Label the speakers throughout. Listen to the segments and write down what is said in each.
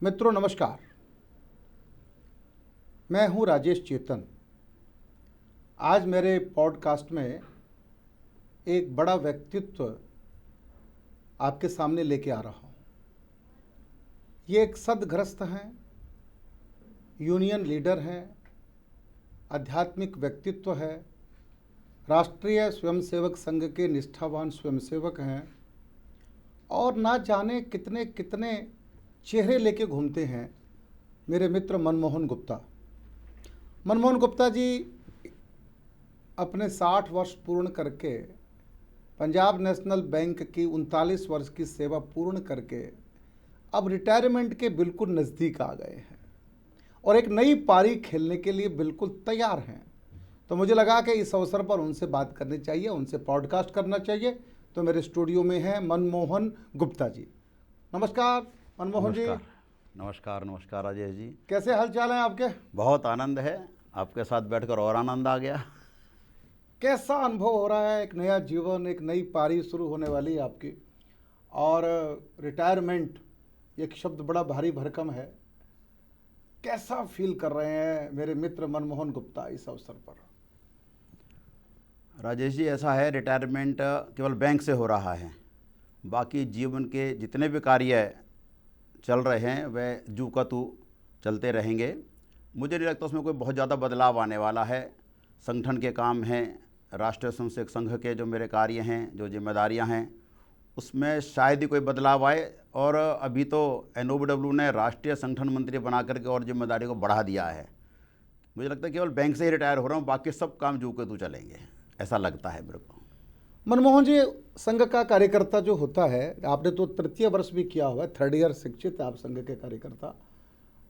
Speaker 1: मित्रों नमस्कार। मैं हूं राजेश चेतन। आज मेरे पॉडकास्ट में एक बड़ा व्यक्तित्व आपके सामने लेके आ रहा हूं। ये एक सद्ग्रस्त हैं, यूनियन लीडर हैं, आध्यात्मिक व्यक्तित्व है, राष्ट्रीय स्वयंसेवक संघ के निष्ठावान स्वयंसेवक हैं और ना जाने कितने कितने चेहरे लेके घूमते हैं। मेरे मित्र मनमोहन गुप्ता। मनमोहन गुप्ता जी अपने 60 वर्ष पूर्ण करके पंजाब नेशनल बैंक की 39 वर्ष की सेवा पूर्ण करके अब रिटायरमेंट के बिल्कुल नज़दीक आ गए हैं और एक नई पारी खेलने के लिए बिल्कुल तैयार हैं। तो मुझे लगा कि इस अवसर पर उनसे बात करनी चाहिए, उनसे पॉडकास्ट करना चाहिए। तो मेरे स्टूडियो में हैं मनमोहन गुप्ता जी। नमस्कार मनमोहन जी।
Speaker 2: नमस्कार नमस्कार राजेश जी।
Speaker 1: कैसे हाल चाल हैं आपके?
Speaker 2: बहुत आनंद है, आपके साथ बैठकर और आनंद आ गया।
Speaker 1: कैसा अनुभव हो रहा है? एक नया जीवन, एक नई पारी शुरू होने वाली है आपकी और रिटायरमेंट एक शब्द बड़ा भारी भरकम है। कैसा फील कर रहे हैं मेरे मित्र मनमोहन गुप्ता इस अवसर पर?
Speaker 2: राजेश जी, ऐसा है, रिटायरमेंट केवल बैंक से हो रहा है, बाकी जीवन के जितने भी कार्य चल रहे हैं वह जू का तू चलते रहेंगे। मुझे नहीं लगता उसमें कोई बहुत ज़्यादा बदलाव आने वाला है। संगठन के काम हैं, राष्ट्रीय स्वयंसेवक संघ के जो मेरे कार्य हैं, जो जिम्मेदारियां हैं, उसमें शायद ही कोई बदलाव आए। और अभी तो NOW ने राष्ट्रीय संगठन मंत्री बना करके और जिम्मेदारी को बढ़ा दिया है। मुझे लगता है केवल बैंक से ही रिटायर हो रहा हूँ, बाकी सब काम जू के तू चलेंगे, ऐसा लगता है मेरे को।
Speaker 1: मनमोहन जी, संघ का कार्यकर्ता जो होता है, आपने तो तृतीय वर्ष भी किया हुआ है, 3rd ईयर शिक्षित है आप संघ के कार्यकर्ता।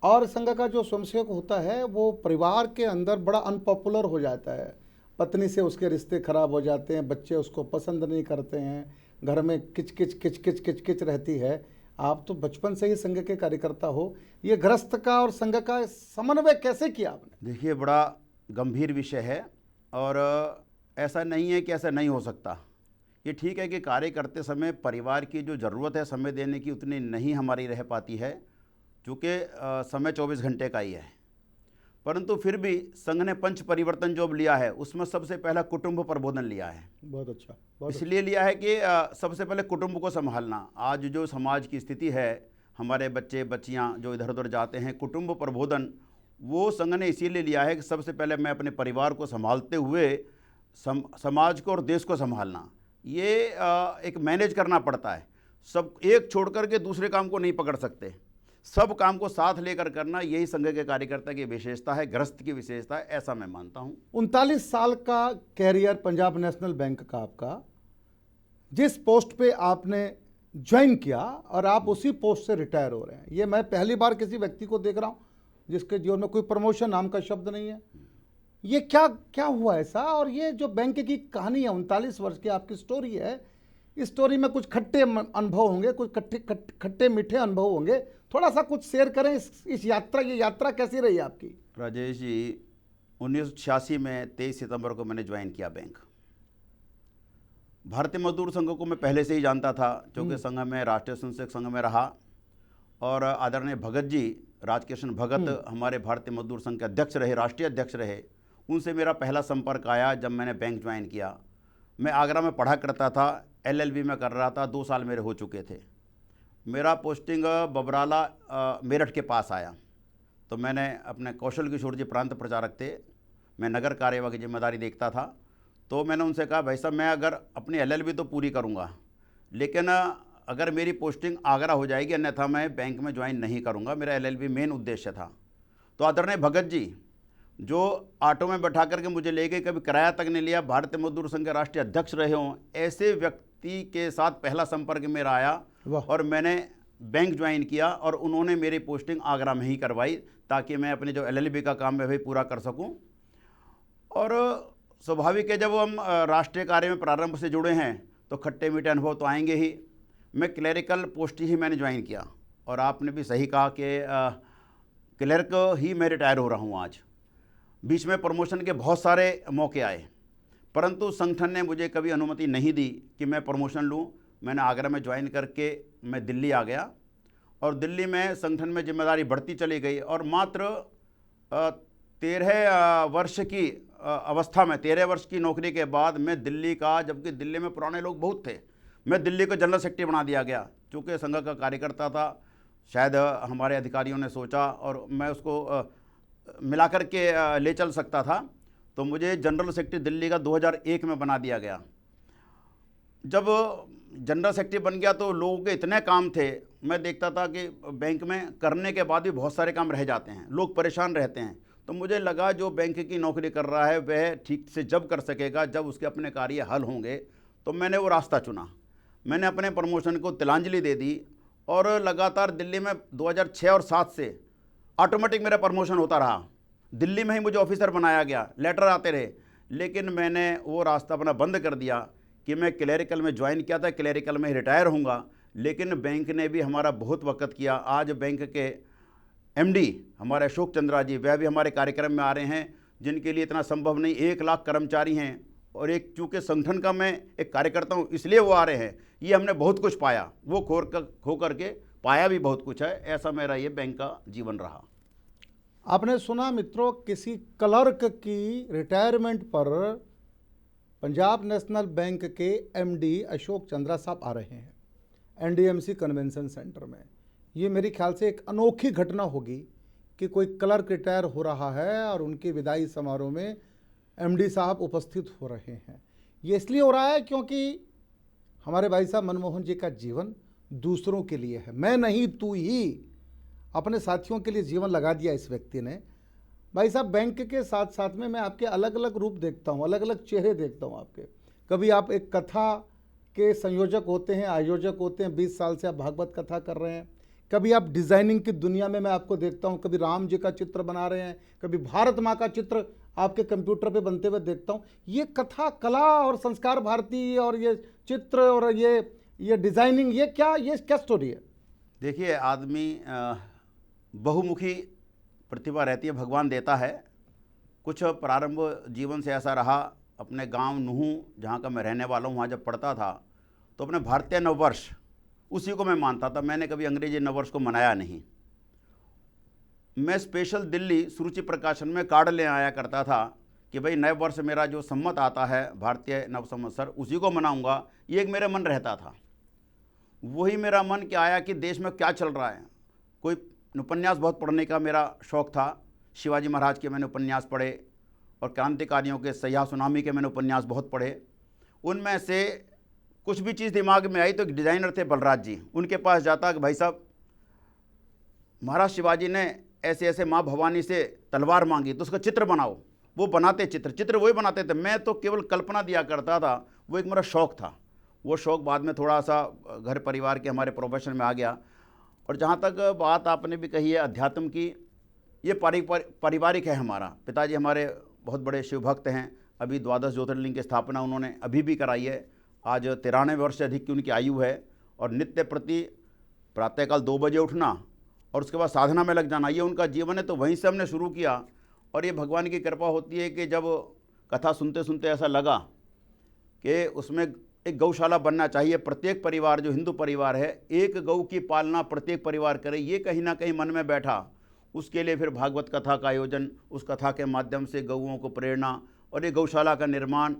Speaker 1: और संघ का जो स्वयंसेवक होता है वो परिवार के अंदर बड़ा अनपॉपुलर हो जाता है। पत्नी से उसके रिश्ते खराब हो जाते हैं, बच्चे उसको पसंद नहीं करते हैं, घर में किचकिच किचकिच किचकिच रहती है। आप तो बचपन से ही संघ के कार्यकर्ता हो, ये गृहस्थ का और संघ का समन्वय कैसे किया आपने?
Speaker 2: देखिए, बड़ा गंभीर विषय है और ऐसा नहीं है कि ऐसा नहीं हो सकता। ये ठीक है कि कार्य करते समय परिवार की जो ज़रूरत है समय देने की उतनी नहीं हमारी रह पाती है, चूँकि समय 24 घंटे का ही है। परंतु फिर भी संघ ने पंच परिवर्तन जो लिया है उसमें सबसे पहला कुटुंब प्रबोधन लिया है।
Speaker 1: बहुत अच्छा।
Speaker 2: इसलिए लिया है कि सबसे पहले कुटुंब को संभालना। आज जो समाज की स्थिति है, हमारे बच्चे बच्चियां जो इधर उधर जाते हैं, कुटुंब प्रबोधन वो संघ ने इसीलिए लिया है कि सबसे पहले मैं अपने परिवार को संभालते हुए समाज को और देश को संभालना, ये एक मैनेज करना पड़ता है। सब एक छोड़ कर के दूसरे काम को नहीं पकड़ सकते, सब काम को साथ लेकर करना, यही संघ के कार्यकर्ता की विशेषता है, गृहस्थ की विशेषता है, ऐसा मैं मानता हूँ।
Speaker 1: 39 साल का कैरियर पंजाब नेशनल बैंक का आपका, जिस पोस्ट पे आपने ज्वाइन किया और आप उसी पोस्ट से रिटायर हो रहे हैं, ये मैं पहली बार किसी व्यक्ति को देख रहा हूँ जिसके जीवन में कोई प्रमोशन नाम का शब्द नहीं है। ये क्या क्या हुआ ऐसा? और ये जो बैंक की कहानी है, 39 वर्ष की आपकी स्टोरी है, इस स्टोरी में कुछ खट्टे अनुभव होंगे, कुछ खट्टे मीठे अनुभव होंगे, थोड़ा सा कुछ शेयर करें इस यात्रा। ये यात्रा कैसी रही आपकी?
Speaker 2: राजेश जी, 1986 में 23 सितंबर को मैंने ज्वाइन किया बैंक। भारतीय मजदूर संघ को मैं पहले से ही जानता था, क्योंकि संघ में राष्ट्रीय स्वयंसेवक संघ में रहा और आदरणीय भगत जी, राजकिशन भगत हमारे भारतीय मजदूर संघ के अध्यक्ष रहे, राष्ट्रीय अध्यक्ष रहे। उनसे मेरा पहला संपर्क आया जब मैंने बैंक ज्वाइन किया। मैं आगरा में पढ़ा करता था, LLB में कर रहा था, 2 साल मेरे हो चुके थे। मेरा पोस्टिंग बबराला मेरठ के पास आया, तो मैंने अपने कौशल किशोर जी प्रांत प्रचारक थे, मैं नगर कार्यवाह की जिम्मेदारी देखता था। तो मैंने उनसे कहा, भाई साहब, मैं अगर अपनी LLB तो पूरी करूँगा, लेकिन अगर मेरी पोस्टिंग आगरा हो जाएगी, अन्यथा मैं बैंक में ज्वाइन नहीं करूँगा। मेरा LLB मेन उद्देश्य था। तो आदरणीय भगत जी, जो ऑटो में बैठा करके मुझे ले गए, कभी किराया तक नहीं लिया, भारतीय मजदूर संघ के राष्ट्रीय अध्यक्ष रहे हों, ऐसे व्यक्ति के साथ पहला संपर्क मेरा आया और मैंने बैंक ज्वाइन किया और उन्होंने मेरी पोस्टिंग आगरा में ही करवाई, ताकि मैं अपने जो LLB का काम है वही पूरा कर सकूं। और स्वाभाविक है, जब हम राष्ट्रीय कार्य में प्रारंभ से जुड़े हैं तो खट्टे मीठे अनुभव तो आएंगे ही। मैं क्लरिकल पोस्ट ही मैंने ज्वाइन किया और आपने भी सही कहा कि क्लर्क ही मैं रिटायर हो रहा हूँ आज। बीच में प्रमोशन के बहुत सारे मौके आए, परंतु संगठन ने मुझे कभी अनुमति नहीं दी कि मैं प्रमोशन लूं। मैंने आगरा में ज्वाइन करके मैं दिल्ली आ गया और दिल्ली में संगठन में जिम्मेदारी बढ़ती चली गई और मात्र 13 वर्ष की अवस्था में 13 वर्ष की नौकरी के बाद मैं दिल्ली का, जबकि दिल्ली में पुराने लोग बहुत थे, मैं दिल्ली को जनरल सेक्रेटरी बना दिया गया। चूँकि संघ का कार्यकर्ता था, शायद हमारे अधिकारियों ने सोचा और मैं उसको मिला कर के ले चल सकता था, तो मुझे जनरल सेक्रेटरी दिल्ली का 2001 में बना दिया गया। जब जनरल सेक्रेटरी बन गया तो लोगों के इतने काम थे, मैं देखता था कि बैंक में करने के बाद भी बहुत सारे काम रह जाते हैं, लोग परेशान रहते हैं। तो मुझे लगा जो बैंक की नौकरी कर रहा है वह ठीक से जब कर सकेगा जब उसके अपने कार्य हल होंगे। तो मैंने वो रास्ता चुना। मैंने अपने प्रमोशन को तिलांजलि दे दी और लगातार दिल्ली में 2006 और 7 से ऑटोमेटिक मेरा प्रमोशन होता रहा। दिल्ली में ही मुझे ऑफिसर बनाया गया, लेटर आते रहे। लेकिन मैंने वो रास्ता अपना बंद कर दिया कि मैं क्लरिकल में ज्वाइन किया था, क्लरिकल में ही रिटायर होऊंगा। लेकिन बैंक ने भी हमारा बहुत वक़्त किया। आज बैंक के एमडी हमारे अशोक चंद्रा जी, वह भी हमारे कार्यक्रम में आ रहे हैं, जिनके लिए इतना संभव नहीं, 1 लाख कर्मचारी हैं और एक चूँकि संगठन का मैं एक कार्यकर्ता हूँ इसलिए वो आ रहे हैं। ये हमने बहुत कुछ पाया, वो खो करके पाया भी बहुत कुछ है। ऐसा मेरा ये बैंक का जीवन रहा।
Speaker 1: आपने सुना मित्रों, किसी क्लर्क की रिटायरमेंट पर पंजाब नेशनल बैंक के एमडी अशोक चंद्रा साहब आ रहे हैं एनडीएमसी कन्वेंशन सेंटर में। ये मेरे ख्याल से एक अनोखी घटना होगी कि कोई क्लर्क रिटायर हो रहा है और उनके विदाई समारोह में एमडी साहब उपस्थित हो रहे हैं। ये इसलिए हो रहा है क्योंकि हमारे भाई साहब मनमोहन जी का जीवन दूसरों के लिए है। मैं नहीं तू ही, अपने साथियों के लिए जीवन लगा दिया इस व्यक्ति ने। भाई साहब, बैंक के साथ साथ में मैं आपके अलग अलग रूप देखता हूँ, अलग अलग चेहरे देखता हूँ आपके। कभी आप एक कथा के संयोजक होते हैं, आयोजक होते हैं, 20 साल से आप भागवत कथा कर रहे हैं। कभी आप डिज़ाइनिंग की दुनिया में मैं आपको देखता हूँ, कभी राम जी का चित्र बना रहे हैं, कभी भारत माँ का चित्र आपके कंप्यूटर पे बनते हुए देखता हूँ। ये कथा कला और संस्कार भारती और ये चित्र और ये डिज़ाइनिंग, ये क्या स्टोरी है?
Speaker 2: देखिए, आदमी बहुमुखी प्रतिभा रहती है, भगवान देता है। कुछ प्रारंभ जीवन से ऐसा रहा। अपने गांव नूहू, जहां का मैं रहने वाला हूं, वहां जब पढ़ता था तो अपने भारतीय नववर्ष उसी को मैं मानता था। मैंने कभी अंग्रेजी नववर्ष को मनाया नहीं। मैं स्पेशल दिल्ली सुरुचि प्रकाशन में कार्ड ले आया करता था कि भाई नए वर्ष मेरा जो सम्मत आता है भारतीय नव संवत्सर, उसी को मनाऊंगा। ये एक मेरा मन रहता था। वही मेरा मन क्या आया कि देश में क्या चल रहा है। कोई उपन्यास बहुत पढ़ने का मेरा शौक़ था। शिवाजी महाराज के मैंने उपन्यास पढ़े और क्रांतिकारियों के, सयाह सुनामी के मैंने उपन्यास बहुत पढ़े। उनमें से कुछ भी चीज़ दिमाग में आई तो एक डिज़ाइनर थे बलराज जी, उनके पास जाता कि भाई साहब, महाराज शिवाजी ने ऐसे ऐसे माँ भवानी से तलवार मांगी तो उसका चित्र बनाओ। वो बनाते चित्र वही बनाते थे। मैं तो केवल कल्पना दिया करता था। वो एक मेरा शौक़ था। वो शौक़ बाद में थोड़ा सा घर परिवार के हमारे प्रोफेशन में आ गया। और जहाँ तक बात आपने भी कही है अध्यात्म की, ये पारिवारिक है हमारा। पिताजी हमारे बहुत बड़े शिव भक्त हैं। अभी 12 ज्योतिर्लिंग की स्थापना उन्होंने अभी भी कराई है। आज 93 वर्ष से अधिक की उनकी आयु है। और नित्य प्रति प्रातःकाल 2 बजे उठना और उसके बाद साधना में लग जाना, ये उनका जीवन है। तो वहीं से हमने शुरू किया। और ये भगवान की कृपा होती है कि जब कथा सुनते सुनते ऐसा लगा कि उसमें एक गौशाला बनना चाहिए। प्रत्येक परिवार, जो हिंदू परिवार है, एक गौ की पालना प्रत्येक परिवार करे, ये कहीं ना कहीं मन में बैठा। उसके लिए फिर भागवत कथा का आयोजन, उस कथा के माध्यम से गौओं को प्रेरणा और ये गौशाला का निर्माण।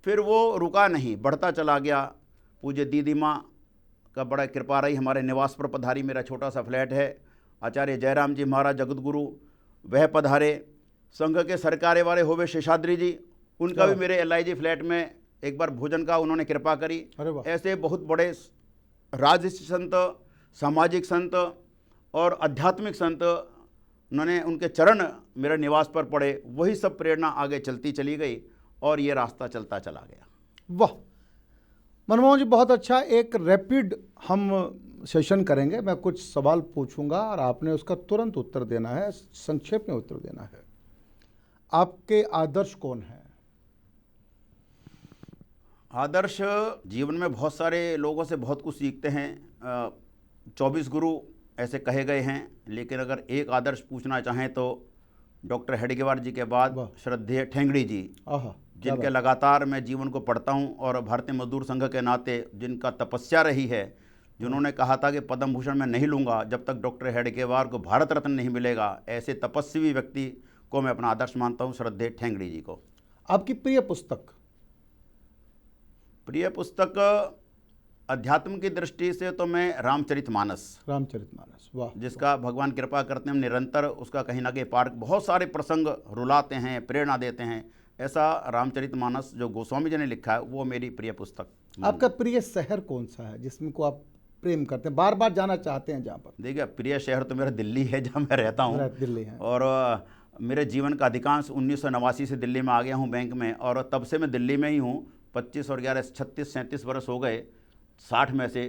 Speaker 2: फिर वो रुका नहीं, बढ़ता चला गया। पूज्य दीदी माँ का बड़ा कृपा रही। हमारे निवास पर पधारी, मेरा छोटा सा फ्लैट है। आचार्य जयराम जी महाराज जगतगुरु वह पधारे। संघ के सरकारे वाले होवे शेषाद्री जी, उनका भी मेरे LIG फ्लैट में एक बार भोजन का उन्होंने कृपा करी। ऐसे बहुत बड़े राजसी संत, सामाजिक संत और आध्यात्मिक संत, उन्होंने उनके चरण मेरे निवास पर पड़े। वही सब प्रेरणा आगे चलती चली गई और ये रास्ता चलता चला गया।
Speaker 1: वाह मनमोहन जी, बहुत अच्छा। एक रैपिड हम सेशन करेंगे। मैं कुछ सवाल पूछूंगा और आपने उसका तुरंत उत्तर देना है, संक्षेप में उत्तर देना है। आपके आदर्श कौन है?
Speaker 2: आदर्श जीवन में बहुत सारे लोगों से बहुत कुछ सीखते हैं। 24 गुरु ऐसे कहे गए हैं, लेकिन अगर एक आदर्श पूछना चाहें तो डॉक्टर हेडगेवार जी के बाद श्रद्धेय ठेंगड़ी जी, जिनके लगातार मैं जीवन को पढ़ता हूं और भारतीय मजदूर संघ के नाते जिनका तपस्या रही है, जिन्होंने कहा था कि पद्म भूषण मैं नहीं लूँगा जब तक डॉक्टर हेडगेवार को भारत रत्न नहीं मिलेगा, ऐसे तपस्वी व्यक्ति को मैं अपना आदर्श मानता हूँ, श्रद्धेय ठेंगड़ी जी को।
Speaker 1: आपकी प्रिय पुस्तक?
Speaker 2: प्रिय पुस्तक अध्यात्म की दृष्टि से तो मैं रामचरितमानस,
Speaker 1: वाह,
Speaker 2: जिसका भगवान कृपा करते हैं, हम निरंतर उसका कहीं ना कहीं पाठ, बहुत सारे प्रसंग रुलाते हैं, प्रेरणा देते हैं। ऐसा रामचरितमानस जो गोस्वामी जी ने लिखा है वो मेरी प्रिय पुस्तक।
Speaker 1: आपका प्रिय शहर कौन सा है जिसमें को आप प्रेम करते हैं, बार बार जाना चाहते हैं जहाँ पर?
Speaker 2: देखिए, प्रिय शहर तो मेरा दिल्ली है, जहाँ मैं रहता हूँ।
Speaker 1: दिल्ली है।
Speaker 2: और मेरे जीवन का अधिकांश 1989 से दिल्ली में आ गया हूँ बैंक में, और तब से मैं दिल्ली में ही हूँ। 25 और 11 36-37 वर्ष हो गए, 60 में से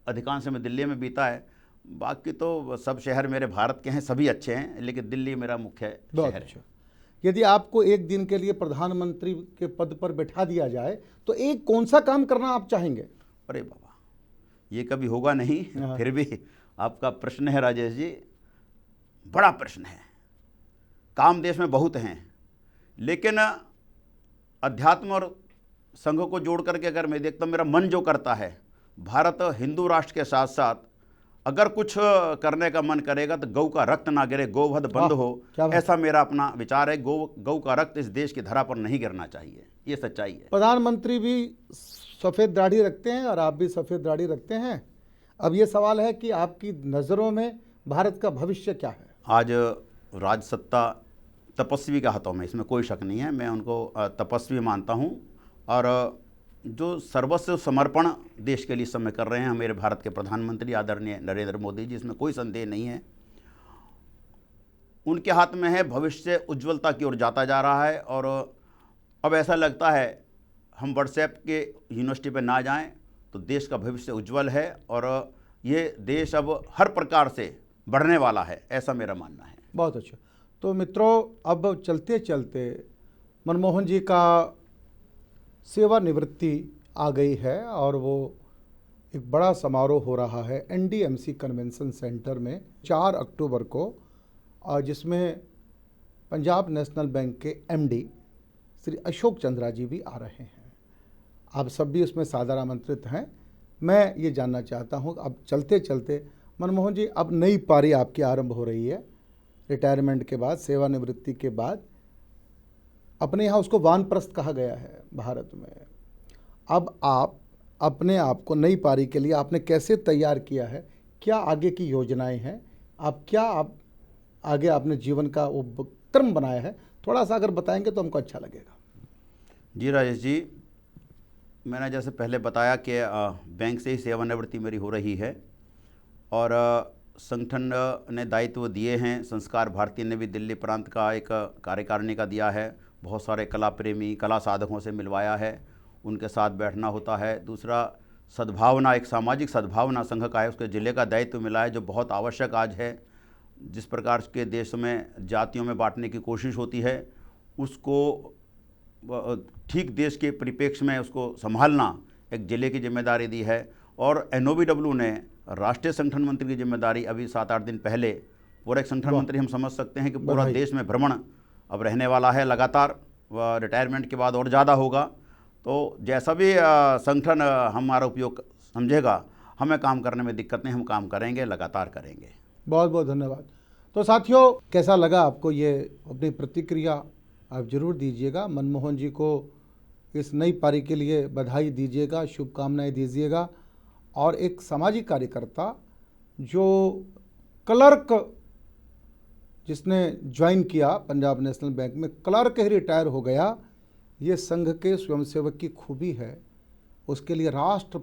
Speaker 2: अधिकांश में दिल्ली में बीता है। बाकी तो सब शहर मेरे भारत के हैं, सभी अच्छे हैं, लेकिन दिल्ली मेरा मुख्य शहर है।
Speaker 1: यदि आपको एक दिन के लिए प्रधानमंत्री के पद पर बैठा दिया जाए तो एक कौन सा काम करना आप चाहेंगे?
Speaker 2: अरे बाबा, ये कभी होगा नहीं, फिर भी आपका प्रश्न है राजेश जी, बड़ा प्रश्न है। काम देश में बहुत हैं, लेकिन अध्यात्म और संघ को जोड़ करके अगर मैं देखता हूँ, मेरा मन जो करता है, भारत हिंदू राष्ट्र के साथ साथ अगर कुछ करने का मन करेगा तो गौ का रक्त ना गिरे, गोवध बंद हो, ऐसा मेरा अपना विचार है। गौ का रक्त इस देश की धरा पर नहीं गिरना चाहिए, ये सच्चाई है।
Speaker 1: प्रधानमंत्री भी सफ़ेद दाढ़ी रखते हैं और आप भी सफ़ेद दाढ़ी रखते हैं। अब ये सवाल है कि आपकी नज़रों में भारत का भविष्य क्या है?
Speaker 2: आज राज सत्ता तपस्वी के हाथों में, इसमें कोई शक नहीं है। मैं उनको तपस्वी मानता हूँ, और जो सर्वस्व समर्पण देश के लिए समय कर रहे हैं मेरे भारत के प्रधानमंत्री आदरणीय नरेंद्र मोदी जी, इसमें कोई संदेह नहीं है। उनके हाथ में है, भविष्य उज्ज्वलता की ओर जाता जा रहा है। और अब ऐसा लगता है हम व्हाट्सएप के यूनिवर्सिटी पे ना जाएं तो देश का भविष्य उज्ज्वल है, और ये देश अब हर प्रकार से बढ़ने वाला है, ऐसा मेरा मानना है।
Speaker 1: बहुत अच्छा। तो मित्रों, अब चलते चलते मनमोहन जी का सेवानिवृत्ति आ गई है, और वो एक बड़ा समारोह हो रहा है NDMC कन्वेंशन सेंटर में 4 अक्टूबर को, और जिसमें पंजाब नेशनल बैंक के MD श्री अशोक चंद्रा जी भी आ रहे हैं। आप सब भी उसमें सादर आमंत्रित हैं। मैं ये जानना चाहता हूँ, अब चलते चलते मनमोहन जी, अब नई पारी आपकी आरंभ हो रही है रिटायरमेंट के बाद, सेवानिवृत्ति के बाद। अपने यहाँ उसको वानप्रस्थ कहा गया है भारत में। अब आप अपने आप को नई पारी के लिए आपने कैसे तैयार किया है? क्या आगे की योजनाएं हैं? आप आगे आपने जीवन का वो क्रम बनाया है? थोड़ा सा अगर बताएंगे तो हमको अच्छा लगेगा।
Speaker 2: जी राजेश जी, मैंने जैसे पहले बताया कि बैंक से ही सेवानिवृत्ति मेरी हो रही है, और संगठन ने दायित्व दिए हैं। संस्कार भारती ने भी दिल्ली प्रांत का एक कार्यकारिणी का दिया है, बहुत सारे कला प्रेमी, कला साधकों से मिलवाया है, उनके साथ बैठना होता है। दूसरा, सद्भावना, एक सामाजिक सद्भावना संघ का है, उसके ज़िले का दायित्व मिला है, जो बहुत आवश्यक आज है। जिस प्रकार के देश में जातियों में बांटने की कोशिश होती है, उसको ठीक देश के परिप्रेक्ष्य में उसको संभालना एक ज़िले की जिम्मेदारी दी है। और NOBW ने राष्ट्रीय संगठन मंत्री की जिम्मेदारी अभी 7-8 दिन पहले, पूरा एक संगठन मंत्री हम समझ सकते हैं कि पूरा देश में भ्रमण अब रहने वाला है लगातार, व रिटायरमेंट के बाद और ज़्यादा होगा। तो जैसा भी संगठन हमारा उपयोग समझेगा, हमें काम करने में दिक्कत नहीं, हम काम करेंगे, लगातार करेंगे।
Speaker 1: बहुत बहुत धन्यवाद। तो साथियों, कैसा लगा आपको ये? अपनी प्रतिक्रिया आप जरूर दीजिएगा। मनमोहन जी को इस नई पारी के लिए बधाई दीजिएगा, शुभकामनाएं दीजिएगा। और एक सामाजिक कार्यकर्ता जो क्लर्क जिसने ज्वाइन किया पंजाब नेशनल बैंक में, क्लर्क ही रिटायर हो गया, ये संघ के स्वयंसेवक की खूबी है। उसके लिए राष्ट्र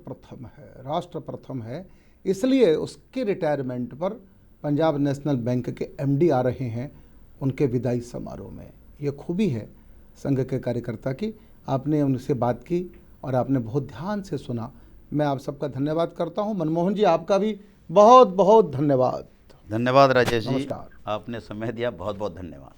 Speaker 1: प्रथम है। इसलिए उसके रिटायरमेंट पर पंजाब नेशनल बैंक के MD आ रहे हैं उनके विदाई समारोह में। ये खूबी है संघ के कार्यकर्ता की। आपने उनसे बात की और आपने बहुत ध्यान से सुना। मैं आप सबका धन्यवाद करता हूं। मनमोहन जी, आपका भी बहुत बहुत धन्यवाद।
Speaker 2: धन्यवाद राजेश जी,
Speaker 1: नमस्कार।
Speaker 2: आपने समय दिया, बहुत बहुत धन्यवाद।